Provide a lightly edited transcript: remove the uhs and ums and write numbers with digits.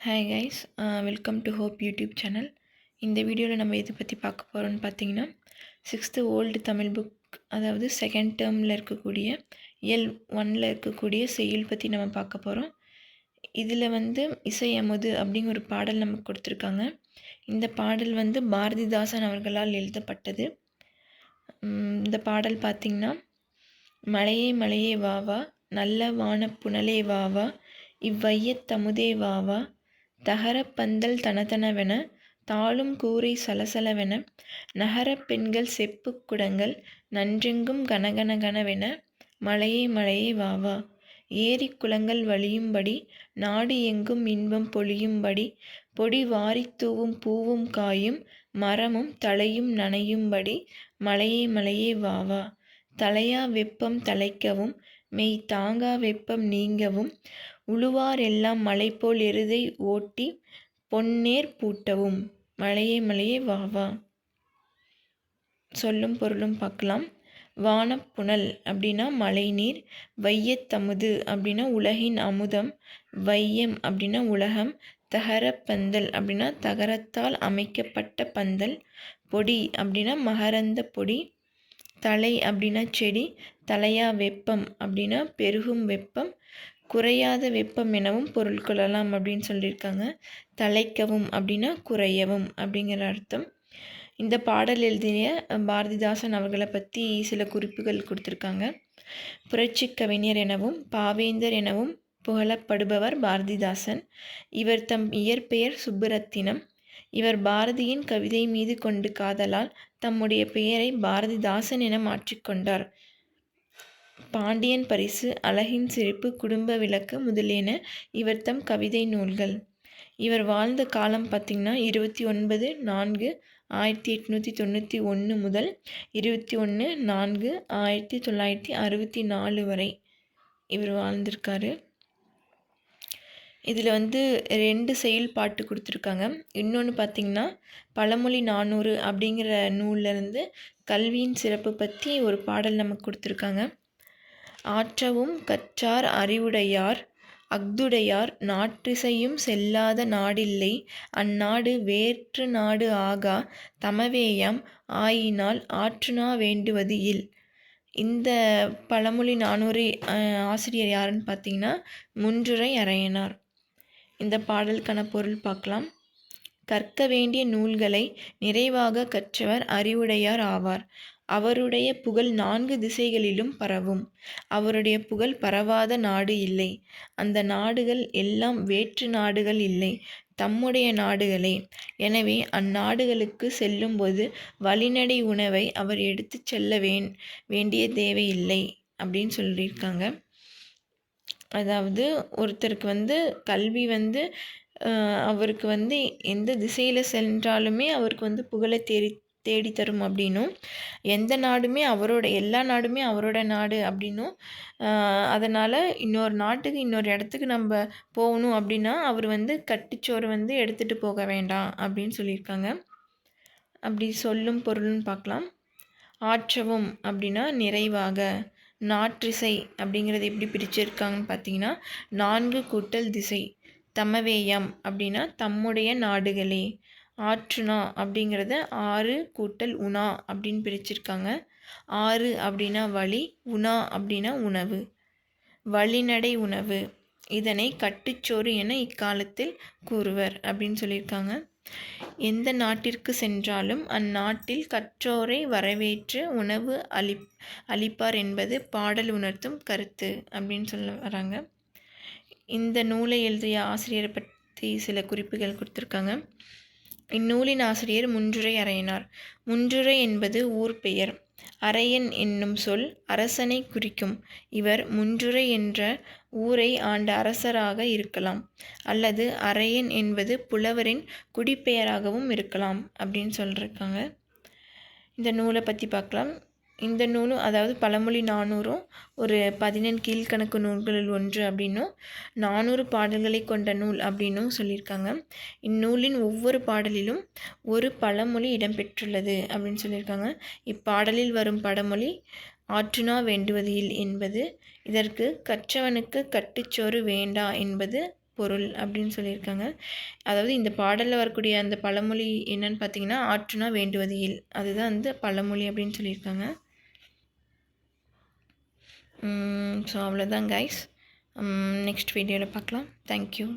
Hi guys, welcome to hope YouTube channel. இந்த வீடியோவில் நம்ம எதை பற்றி பார்க்க போகிறோன்னு பார்த்தீங்கன்னா, 6th ஓல்டு தமிழ் புக், அதாவது செகண்ட் டேர்மில் இருக்கக்கூடிய இயல் 1ல் இருக்கக்கூடிய செய்யுள் பற்றி நம்ம பார்க்க போகிறோம். இதில் இசை அமுது அப்படிங்கிற ஒரு பாடல் நமக்கு கொடுத்துருக்காங்க. இந்த பாடல் பாரதிதாசன் அவர்களால் எழுதப்பட்டது. இந்த பாடல் பார்த்திங்கன்னா, மலையே மலையே வாவா, நல்ல வானப்புனலே வாவா, இவ்வையத்தமுதே வாவா, தகரப் பந்தல் தனதனவென, தாழும் கூரை சலசலவென, நகரப் பெண்கள் செப்புக் குடங்கள் நன்றெங்கும் கனகன கனவென, மலையே மலையே வாவா, ஏரிக் குளங்கள் வழியும்படி, நாடு எங்கும் இன்பம் பொழியும்படி, பொடி வாரித் தூவும் பூவும் காயும் மரமும் தழையும் நனையும்படி, மலையே மலையே வாவா, தலையா வெப்பம் தழைக்கவும், மெய் தாங்கா வெப்பம் நீங்கவும், உழுவார் எல்லாம் மலைபோல் எருதை ஓட்டி பொன்னேர் பூட்டவும், மலையே மலையே வாவா. சொல்லும் பொருளும் பார்க்கலாம். வானப்புனல் அப்படின்னா மழைநீர், வையத்தமுது அப்படின்னா உலகின் அமுதம், வையம் அப்படின்னா உலகம், தகரப்பந்தல் அப்படின்னா தகரத்தால் அமைக்கப்பட்ட பந்தல், பொடி அப்படின்னா மகரந்த பொடி, தலை அப்படின்னா செடி, தலையா வெப்பம் அப்படின்னா பெருகும் வெப்பம், குறையாத வெப்பம் எனவும் பொருள் கொள்ளலாம் அப்படின்னு சொல்லியிருக்காங்க. தலைக்கவும் அப்படின்னா குறையவும் அப்படிங்கிற அர்த்தம். இந்த பாடல் எழுதிய பாரதிதாசன் அவர்களை பற்றி சில குறிப்புகள் கொடுத்துருக்காங்க. புரட்சி கவிஞர் எனவும் பாவேந்தர் எனவும் புகழப்படுபவர் பாரதிதாசன். இவர் தம் இயற்பெயர் சுப்புரத்தினம். இவர் பாரதியின் கவிதை மீது கொண்டு காதலால் தம்முடைய பெயரை பாரதிதாசன் என மாற்றிக்கொண்டார். பாண்டியன் பரிசு, அழகின் சிரிப்பு, குடும்ப விளக்கு முதலியன இவர் தம் கவிதை நூல்கள். இவர் வாழ்ந்த காலம் பார்த்திங்கன்னா 29/4/1891 முதல் 21/4/1964 வரை இவர் வாழ்ந்திருக்காரு. இதில் 2 செய்யுள் பாட்டு கொடுத்துருக்காங்க. இன்னொன்று பார்த்திங்கன்னா பழமொழி 400 அப்படிங்கிற நூல்லேருந்து கல்வியின் சிறப்பு பற்றி ஒரு பாடல் நமக்கு கொடுத்துருக்காங்க. ஆற்றவும் கற்றார் அறிவுடையார் அஃதுடையார் நாற்றிசையும் செல்லாத நாடில்லை, அந்நாடு வேற்று நாடு ஆகா தமவேயாம் ஆயினால் ஆற்றுணா வேண்டுவது இல். இந்த பழமொழி 400 ஆசிரியர் யாருன்னு பார்த்தீங்கன்னா முன்றுரை அரையனார். இந்த பாடலுக்கான பொருள் பார்க்கலாம். கற்க வேண்டிய நூல்களை நிறைவாக கற்றவர் அறிவுடையார் ஆவார். அவருடைய புகழ் 4 திசைகளிலும் பரவும். அவருடைய புகழ் பரவாத நாடு இல்லை. அந்த நாடுகள் எல்லாம் வேற்று நாடுகள் இல்லை, தம்முடைய நாடுகளே. எனவே அந்நாடுகளுக்கு செல்லும்போது வழிநடை உணவை அவர் எடுத்து செல்ல வேண்டிய தேவையில்லை அப்படின்னு சொல்லியிருக்காங்க. அதாவது ஒருத்தருக்கு கல்வி அவருக்கு எந்த திசையில் சென்றாலுமே அவருக்கு புகழை தேடி தரும் அப்படின்னும், எந்த நாடுமே எல்லா நாடுமே அவரோட நாடு அப்படின்னும், அதனால் இன்னொரு நாட்டுக்கு இன்னொரு இடத்துக்கு நம்ம போகணும் அப்படின்னா அவர் கட்டுச்சோறு எடுத்துகிட்டு போக வேண்டாம் அப்படின்னு சொல்லியிருக்காங்க. அப்படி சொல்லும் பொருள்னு பார்க்கலாம். ஆற்றவும் அப்படின்னா நிறைவாக. நாற்றிசை அப்படிங்கிறது எப்படி பிரிச்சிருக்காங்கன்னு பார்த்தீங்கன்னா 4 கூட்டல் திசை. தமவேயம் அப்படின்னா தம்முடைய நாடுகளே. ஆற்றுணா அப்படிங்கிறத 6 கூட்டல் உணா அப்படின்னு பிரிச்சிருக்காங்க. 6 அப்படின்னா வழி, உணா அப்படின்னா உணவு, வழிநடை உணவு. இதனை கட்டுச்சோறு என இக்காலத்தில் கூறுவர் அப்படின்னு சொல்லியிருக்காங்க. எந்த நாட்டிற்கு சென்றாலும் அந்நாட்டில் கற்றோரை வரவேற்று உணவு அளிப்பார் என்பது பாடல் உணர்த்தும் கருத்து அப்படின்னு சொல்ல வராங்க. இந்த நூலை எழுதிய ஆசிரியரை பற்றி சில குறிப்புகள் கொடுத்துருக்காங்க. இந்நூலின் ஆசிரியர் முன்றுரை அரையனார். முன்றுரை என்பது ஊர் பெயர். அரையன் என்னும் சொல் அரசனை குறிக்கும். இவர் முன்றுரை என்ற ஊரை ஆண்ட அரசராக இருக்கலாம், அல்லது அரையன் என்பது புலவரின் குடிப்பெயராகவும் இருக்கலாம் அப்படின்னு சொல்லியிருக்காங்க. இந்த நூலை பற்றி பார்க்கலாம். இந்த நூலும், அதாவது பழமொழி 400 ஒரு 14 கீழ்கணக்கு நூல்களில் ஒன்று அப்படின்னும் 400 பாடல்களை கொண்ட நூல் அப்படின்னும் சொல்லியிருக்காங்க. இந்நூலின் ஒவ்வொரு பாடலிலும் ஒரு பழமொழி இடம்பெற்றுள்ளது அப்படின்னு சொல்லியிருக்காங்க. இப்பாடலில் வரும் பழமொழி ஆற்றுணா வேண்டுவது இல் என்பது. இதற்கு கற்றவனுக்கு கட்டுச்சோறு வேண்டா என்பது பொருள் அப்படின்னு சொல்லியிருக்காங்க. அதாவது இந்த பாடலில் வரக்கூடிய அந்த பழமொழி என்னன்னு பார்த்தீங்கன்னா, ஆற்றுனா வேண்டுவது இல். அதுதான் வந்து பழமொழி அப்படின்னு சொல்லியிருக்காங்க. ஸோ அவ்வளோதான் கைஸ். நெக்ஸ்ட் வீடியோவில் பார்க்கலாம். தேங்க்யூ.